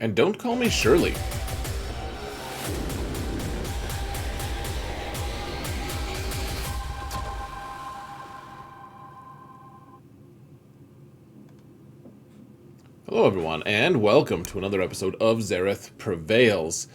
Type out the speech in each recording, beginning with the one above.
And don't call me Shirley. Hello everyone, and welcome to another episode of Xerath Prevails.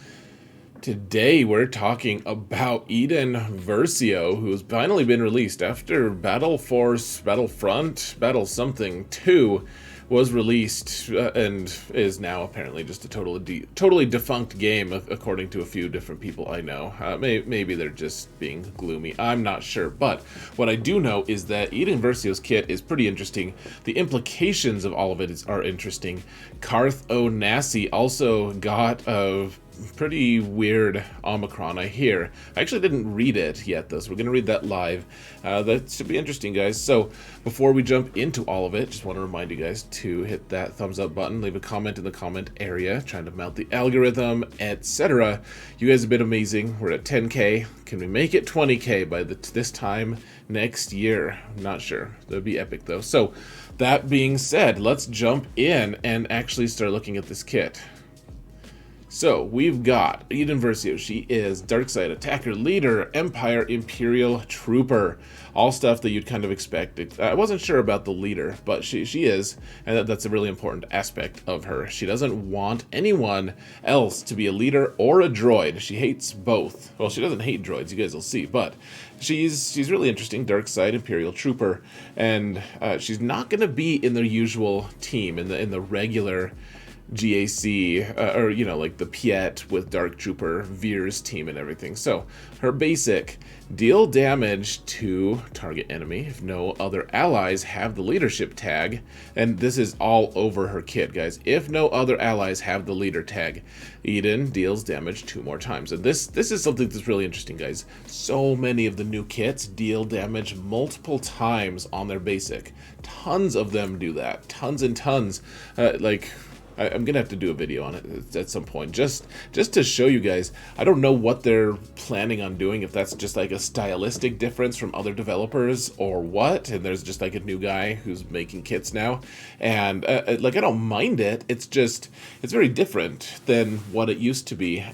Today we're talking about Iden Versio, who's finally been released after Battle Force, Battlefront, Battle Something 2 was released and is now apparently just a totally defunct game, according to a few different people I know. Maybe they're just being gloomy. I'm not sure. But what I do know is that Iden Versio's kit is pretty interesting. The implications of all of it are interesting. Qarth Onasi also got a pretty weird omicron, I hear. I actually didn't read it yet, though, so we're going to read that live. That should be interesting, guys. So before we jump into all of it, just want to remind you guys to hit that thumbs up button, leave a comment in the comment area, trying to mount the algorithm, etc. You guys have been amazing. We're at 10K. Can we make it 20K by this time next year? I'm not sure. That would be epic, though. So that being said, let's jump in and actually start looking at this kit. So, we've got Iden Versio. She is Darkside Attacker, Leader, Empire, Imperial, Trooper. All stuff that you'd kind of expect. I wasn't sure about the Leader, but she is, and that's a really important aspect of her. She doesn't want anyone else to be a Leader or a Droid. She hates both. Well, she doesn't hate droids, you guys will see, but she's really interesting. Darkside, Imperial, Trooper, and she's not going to be in the usual team, in the regular GAC, or, you know, like the Piet with Dark Trooper, Veer's team and everything. So, her basic, deal damage to target enemy if no other allies have the leadership tag. And this is all over her kit, guys. If no other allies have the leader tag, Iden deals damage 2 more times. And this is something that's really interesting, guys. So many of the new kits deal damage multiple times on their basic. Tons of them do that. Tons and tons. I'm gonna have to do a video on it at some point, just to show you guys. I don't know what they're planning on doing, if that's just like a stylistic difference from other developers or what, and there's just like a new guy who's making kits now, and like, I don't mind it. It's very different than what it used to be.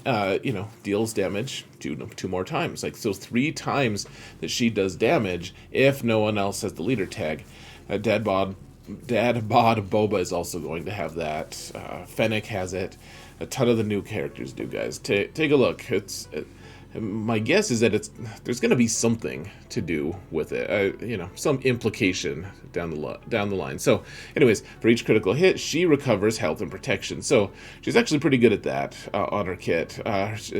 You know, deals damage 2 more times, like, so 3 times that she does damage if no one else has the leader tag. Dad Bod Boba is also going to have that. Fennec has it. A ton of the new characters do, guys. Take a look. My guess is that there's going to be something to do with it. You know, some implication down the line. So, anyways, for each critical hit, she recovers health and protection. So she's actually pretty good at that on her kit.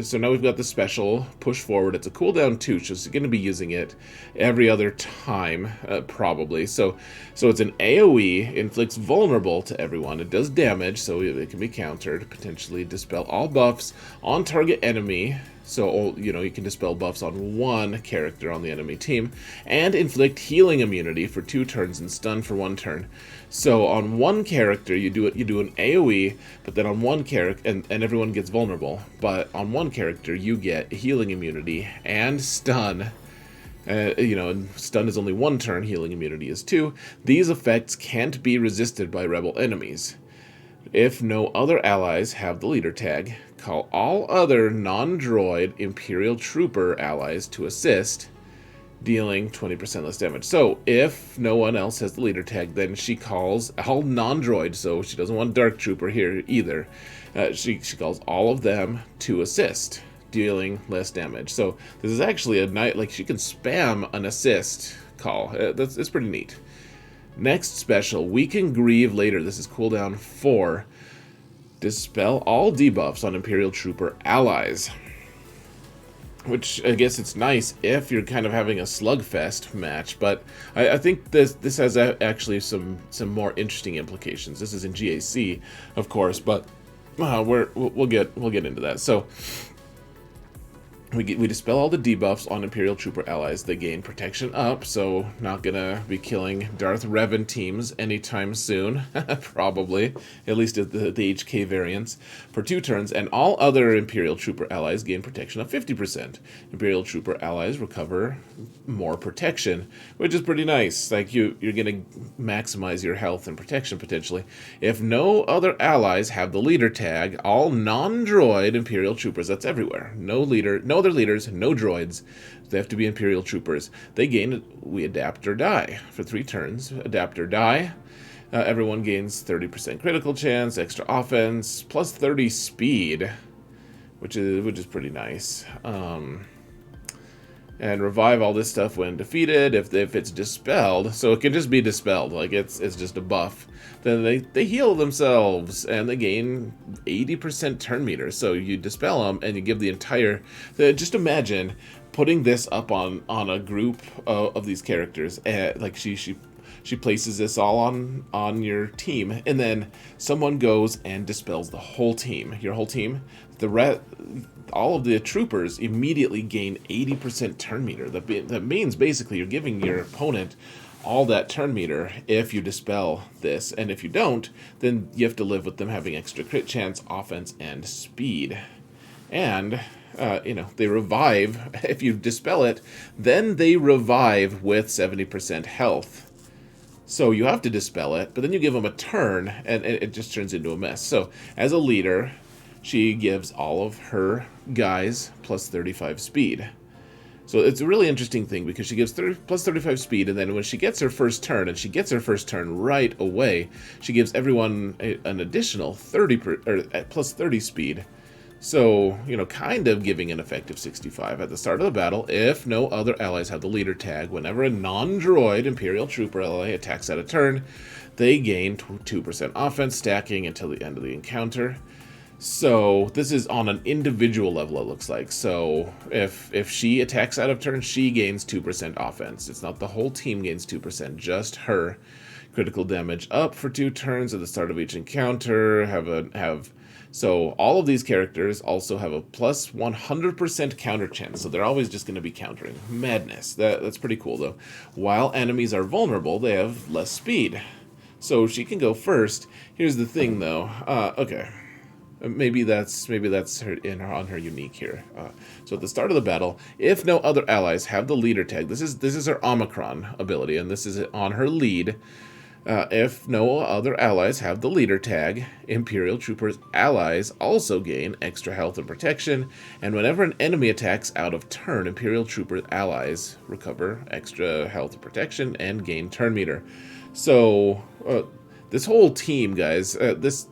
So now we've got the special push forward. It's a cooldown 2, so she's going to be using it every other time, probably. So it's an AOE, inflicts vulnerable to everyone. It does damage, so it can be countered. Potentially dispel all buffs on target enemy. So, you know, you can dispel buffs on 1 character on the enemy team, and inflict healing immunity for 2 turns and stun for 1 turn. So on 1 character, you do an AOE, but then on 1 character, and everyone gets vulnerable, but on 1 character, you get healing immunity and stun. You know, and stun is only 1 turn, healing immunity is 2. These effects can't be resisted by rebel enemies. If no other allies have the leader tag, call all other non-droid Imperial Trooper allies to assist, dealing 20% less damage. So, if no one else has the leader tag, then she calls all non-droid, so she doesn't want Dark Trooper here either. She calls all of them to assist, dealing less damage. So, this is actually a night, like, she can spam an assist call. It's pretty neat. Next special, Weaken Grieve later. This is cooldown 4. Dispel all debuffs on Imperial Trooper allies. Which, I guess it's nice if you're kind of having a slugfest match, but I think this has actually some more interesting implications. This is in GAC, of course, but we'll get into that. So, We dispel all the debuffs on Imperial Trooper allies. They gain protection up, so not gonna be killing Darth Revan teams anytime soon. Probably. At least at the HK variants. For 2 turns, and all other Imperial Trooper allies gain protection of 50%. Imperial Trooper allies recover more protection, which is pretty nice. Like, you're gonna maximize your health and protection, potentially. If no other allies have the leader tag, all non-droid Imperial Troopers, that's everywhere. No other leaders, no droids. They have to be Imperial Troopers. They gain, we adapt or die for 3 turns. Adapt or die. Everyone gains 30% critical chance, extra offense, plus 30 speed, which is pretty nice. And revive all this stuff when defeated. If it's dispelled, so it can just be dispelled, like it's just a buff. Then they heal themselves and they gain 80% turn meter. So you dispel them and you give the entire. Just imagine putting this up on a group of these characters. Like she places this all on your team, and then someone goes and dispels the whole team. Your whole team, all of the troopers immediately gain 80% turn meter. That means basically you're giving your opponent all that turn meter if you dispel this, and if you don't, then you have to live with them having extra crit chance, offense, and speed. And they revive. If you dispel it, then they revive with 70% health. So you have to dispel it, but then you give them a turn, and it just turns into a mess. So as a leader, she gives all of her guys plus 35 speed. So it's a really interesting thing because she gives plus 35 speed, and then when she gets her first turn, and she gets her first turn right away, she gives everyone an additional plus 30 speed. So, kind of giving an effective 65 at the start of the battle if no other allies have the leader tag. Whenever a non-droid Imperial Trooper ally attacks at a turn, they gain 2% offense, stacking until the end of the encounter. So this is on an individual level, it looks like. So if she attacks out of turn, she gains 2% offense. It's not the whole team gains 2%, just her. Critical damage up for 2 turns at the start of each encounter. So all of these characters also have a plus 100% counter chance. So they're always just going to be countering. Madness. That's pretty cool, though. While enemies are vulnerable, they have less speed. So she can go first. Here's the thing, though. Okay. Maybe that's her on her unique here. So at the start of the battle, if no other allies have the leader tag, this is her Omicron ability, and this is on her lead. If no other allies have the leader tag, Imperial Troopers allies also gain extra health and protection, and whenever an enemy attacks out of turn, Imperial Troopers allies recover extra health and protection and gain turn meter. So this whole team, guys, this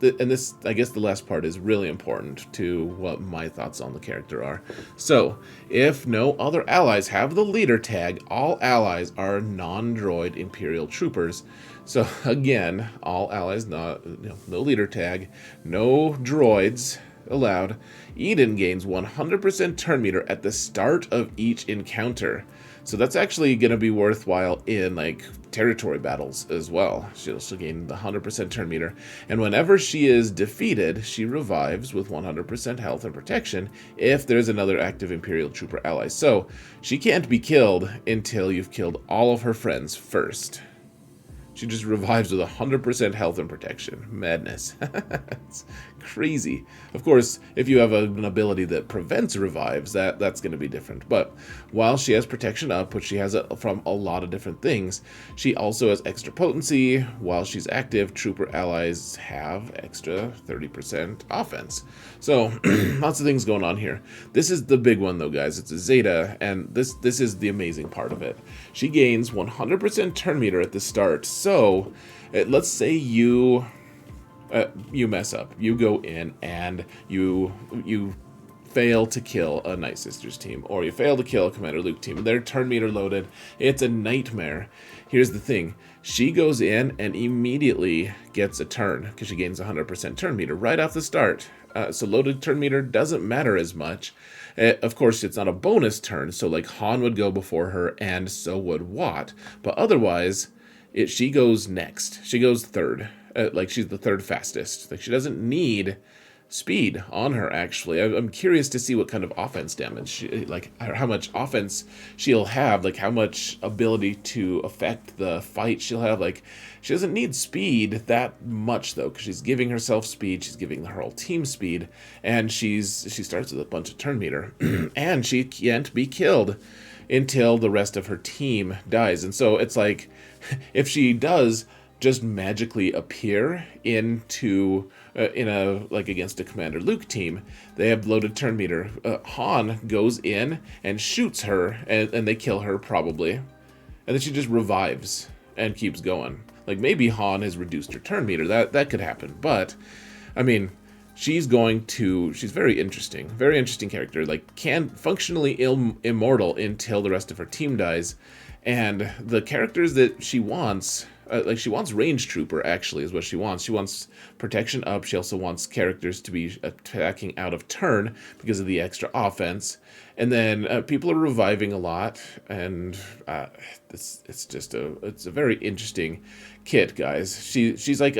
I guess the last part is really important to what my thoughts on the character are. So, if no other allies have the leader tag, all allies are non-droid Imperial Troopers. So again, all allies, no leader tag, no droids allowed. Iden gains 100% turn meter at the start of each encounter. So that's actually going to be worthwhile in territory battles as well. She'll gain the 100% turn meter. And whenever she is defeated, she revives with 100% health and protection if there's another active Imperial Trooper ally. So she can't be killed until you've killed all of her friends first. She just revives with 100% health and protection. Madness. It's crazy. Of course, if you have an ability that prevents revives, that's going to be different. But while she has protection up, which she has from a lot of different things, she also has extra potency. While she's active, trooper allies have extra 30% offense. So lots of things going on here. This is the big one, though, guys. It's a Zeta, and this is the amazing part of it. She gains 100% turn meter at the start. So let's say you mess up. You go in and you fail to kill a Night Sisters team, or you fail to kill a Commander Luke team. Their turn meter loaded. It's a nightmare. Here's the thing. She goes in and immediately gets a turn because she gains 100% turn meter right off the start. So loaded turn meter doesn't matter as much. Of course, it's not a bonus turn, so Han would go before her, and so would Watt. But otherwise, she goes next. She goes third. She's the third fastest. She doesn't need speed on her, actually. I'm curious to see what kind of offense damage, like how much offense she'll have, like how much ability to affect the fight she'll have. Like, she doesn't need speed that much, though, because she's giving herself speed, she's giving her whole team speed, and she starts with a bunch of turn meter, and she can't be killed until the rest of her team dies. And so it's like, if she does just magically appear into in a, like, against a Commander Luke team, they have loaded turn meter. Han goes in and shoots her, and they kill her probably, and then she just revives and keeps going. Like, maybe Han has reduced her turn meter. That could happen, but I mean, she's very interesting character. Like, can functionally immortal until the rest of her team dies, and the characters that she wants. Like, she wants range trooper, actually, is what she wants. She wants protection up. She also wants characters to be attacking out of turn because of the extra offense. And then people are reviving a lot, and it's a very interesting kit, guys. She's like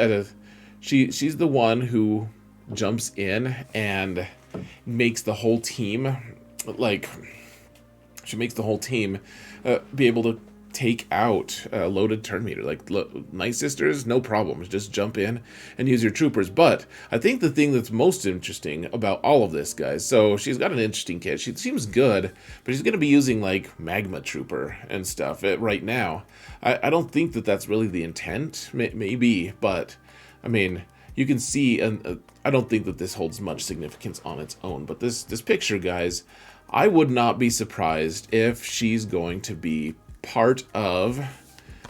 she's the one who jumps in and makes the whole team, like, she makes the whole team be able to take out loaded turn meter. Like, Night Sisters, no problem, just jump in and use your troopers. But I think the thing that's most interesting about all of this, guys, so she's got an interesting kit. She seems good, but she's going to be using, like, magma trooper and stuff right now. I don't think that that's really the intent. Maybe, but I mean, you can see, and I don't think that this holds much significance on its own, but this picture, guys, I would not be surprised if she's going to be part of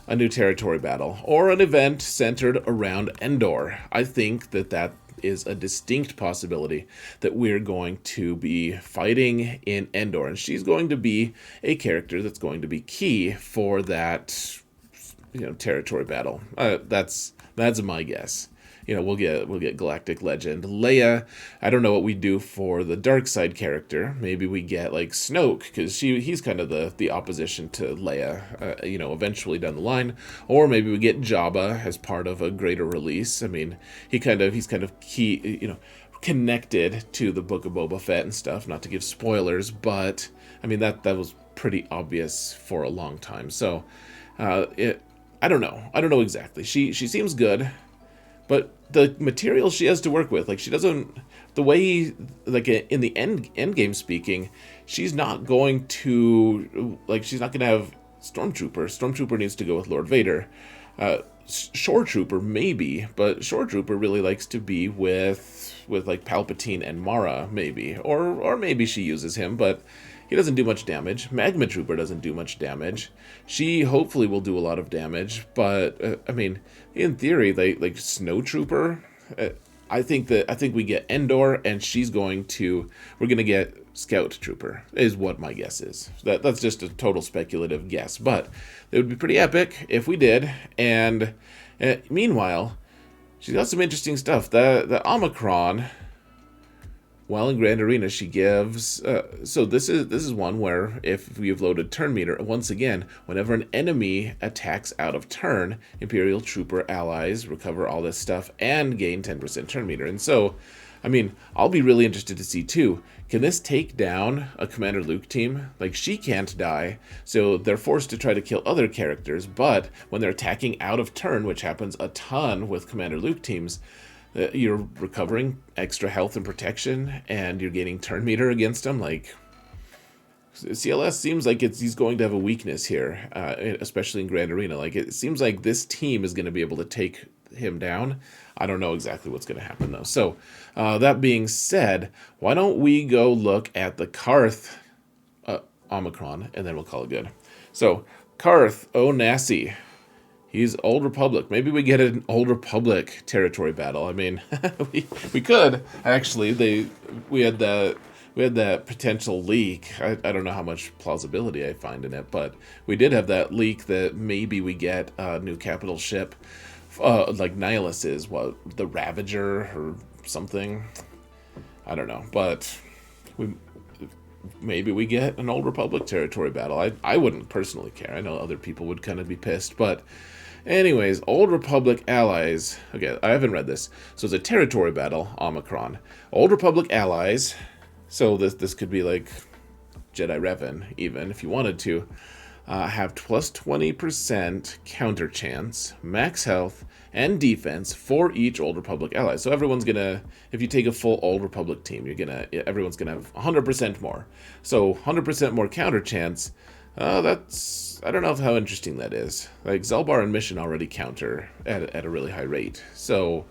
a new territory battle or an event centered around Endor. I think that is a distinct possibility that we're going to be fighting in Endor, and she's going to be a character that's going to be key for that, territory battle. That's my guess. We'll get Galactic Legend. Leia, I don't know what we do for the dark side character. Maybe we get, like, Snoke, because he's kind of the opposition to Leia, eventually down the line. Or maybe we get Jabba as part of a greater release. I mean, he's kind of key, connected to the Book of Boba Fett and stuff. Not to give spoilers, but I mean, that was pretty obvious for a long time. So, I don't know exactly. She seems good. But the material she has to work with, like, she doesn't, the way, like, in the end game speaking, she's not going to, like, she's not going to have Stormtrooper. Stormtrooper needs to go with Lord Vader. Shore Trooper, maybe, but Shore Trooper really likes to be with like, Palpatine and Mara, maybe. Or maybe she uses him, but he doesn't do much damage. Magma Trooper doesn't do much damage. She hopefully will do a lot of damage, but I mean, in theory, like Snow Trooper, I think we get Endor, and we're gonna get Scout Trooper, is what my guess is. That's just a total speculative guess, but it would be pretty epic if we did. And meanwhile, she's got some interesting stuff. The Omicron, while in Grand Arena, she gives... so this is one where, if we have loaded turn meter, once again, whenever an enemy attacks out of turn, Imperial Trooper allies recover all this stuff and gain 10% turn meter. And so, I mean, I'll be really interested to see, too, can this take down a Commander Luke team? Like, she can't die, so they're forced to try to kill other characters, but when they're attacking out of turn, which happens a ton with Commander Luke teams, you're recovering extra health and protection, and you're gaining turn meter against them. Like, CLS seems like he's going to have a weakness here, especially in Grand Arena. Like, it seems like this team is going to be able to take him down. I don't know exactly what's going to happen, though. So, that being said, why don't we go look at the Qarth Omicron, and then we'll call it good. So, Qarth Onasi. He's Old Republic. Maybe we get an Old Republic territory battle. I mean, we could actually. We had that potential leak. I don't know how much plausibility I find in it, but we did have that leak that maybe we get a new capital ship, like Nihilus is, the Ravager or something. I don't know, but maybe we get an Old Republic territory battle. I wouldn't personally care. I know other people would kind of be pissed, but Anyways, Old Republic allies. Okay, I haven't read this. So it's a territory battle, Omicron. Old Republic allies. So this could be like Jedi Revan, even if you wanted to. Have plus 20% counter chance, max health, and defense for each Old Republic ally. So everyone's gonna, if you take a full Old Republic team, everyone's gonna have 100% more. So 100% more counter chance. I don't know how interesting that is. Like Zelbar and Mission already counter at a really high rate. So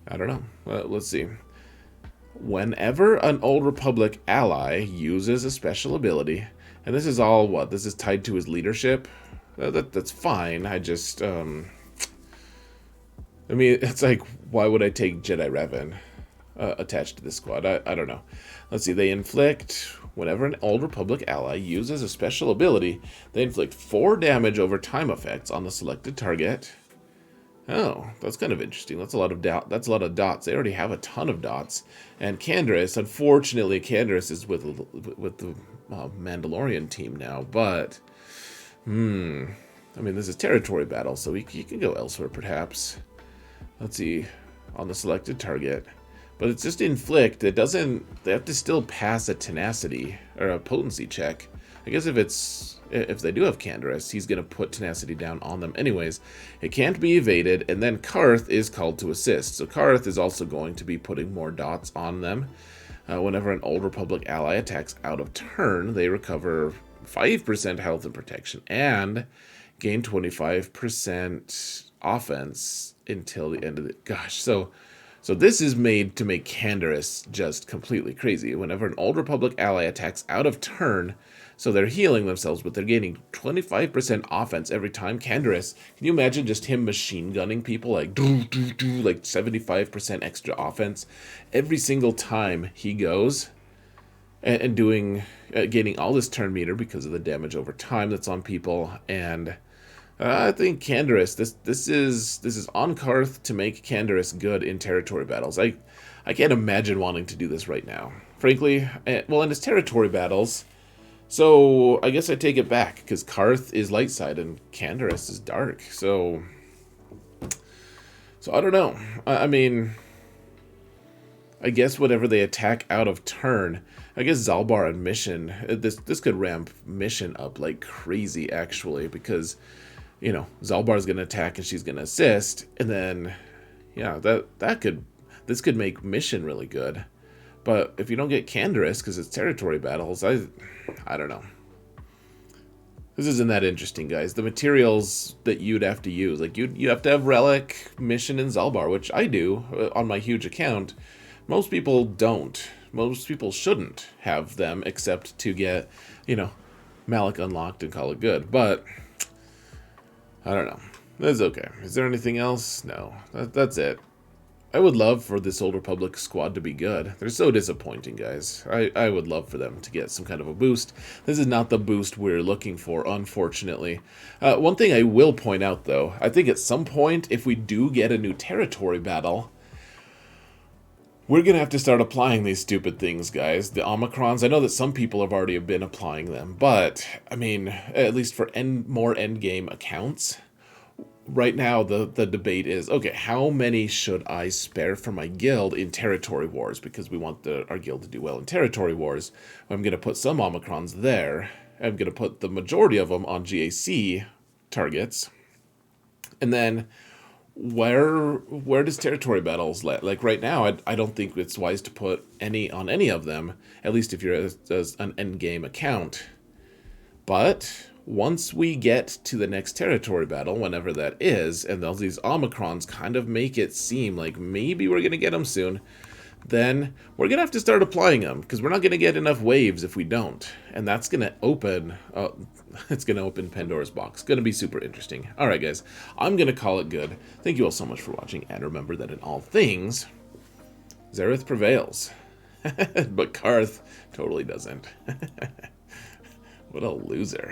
I don't know. Let's see. Whenever an Old Republic ally uses a special ability, and this is all what? This is tied to his leadership? That's fine. I just, I mean, it's like, why would I take Jedi Revan attached to this squad? I don't know. Let's see. They inflict, whenever an Old Republic ally uses a special ability, they inflict 4 damage over time effects on the selected target. Oh, that's kind of interesting. That's a lot of dots. They already have a ton of dots. And Canderous, unfortunately, Canderous is with the Mandalorian team now. But, I mean, this is territory battle, so he can go elsewhere, perhaps. Let's see, on the selected target. But it's just inflict. It doesn't. They have to still pass a tenacity or a potency check. I guess if they do have Canderous, he's going to put tenacity down on them anyways. It can't be evaded, and then Qarth is called to assist. So Qarth is also going to be putting more dots on them. Whenever an Old Republic ally attacks out of turn, they recover 5% health and protection, and gain 25% offense until the end of the... Gosh, so this is made to make Canderous just completely crazy. Whenever an Old Republic ally attacks out of turn, so they're healing themselves, but they're gaining 25% offense every time. Canderous, can you imagine just him machine gunning people like like 75% extra offense every single time he goes, and doing gaining all this turn meter because of the damage over time that's on people. And I think Canderous, this is on Qarth to make Canderous good in territory battles. I can't imagine wanting to do this right now, frankly. Well, in his territory battles. So, I guess I take it back, because Qarth is light side and Canderous is dark. So I don't know. I mean, I guess whenever they attack out of turn, I guess Zalbar and Mission, this could ramp Mission up like crazy, actually, because, you know, Zalbar's going to attack and she's going to assist, and then, yeah, this could make Mission really good. But if you don't get Canderous, because it's territory battles, I don't know. This isn't that interesting, guys. The materials that you'd have to use, like you have to have Relic, Mission, and Zalbar, which I do on my huge account. Most people don't. Most people shouldn't have them, except to get, you know, Malik unlocked and call it good. But I don't know. That's okay. Is there anything else? No. That's it. I would love for this Old Republic squad to be good. They're so disappointing, guys. I would love for them to get some kind of a boost. This is not the boost we're looking for, unfortunately. One thing I will point out, though, I think at some point, if we do get a new territory battle, we're going to have to start applying these stupid things, guys. The Omicrons, I know that some people have already been applying them, but, I mean, at least for more endgame accounts, right now, the debate is, okay, how many should I spare for my guild in territory wars? Because we want our guild to do well in territory wars. I'm going to put some Omicrons there. I'm going to put the majority of them on GAC targets. And then, where does territory battles let? Like, right now, I don't think it's wise to put any on any of them, at least if you're as an endgame account. But once we get to the next territory battle, whenever that is, and these Omicrons kind of make it seem like maybe we're going to get them soon, then we're going to have to start applying them, because we're not going to get enough waves if we don't. And that's going to open, it's going to open Pandora's box. Going to be super interesting. All right, guys, I'm going to call it good. Thank you all so much for watching, and remember that in all things, Xaereth prevails. But Qarth totally doesn't. What a loser.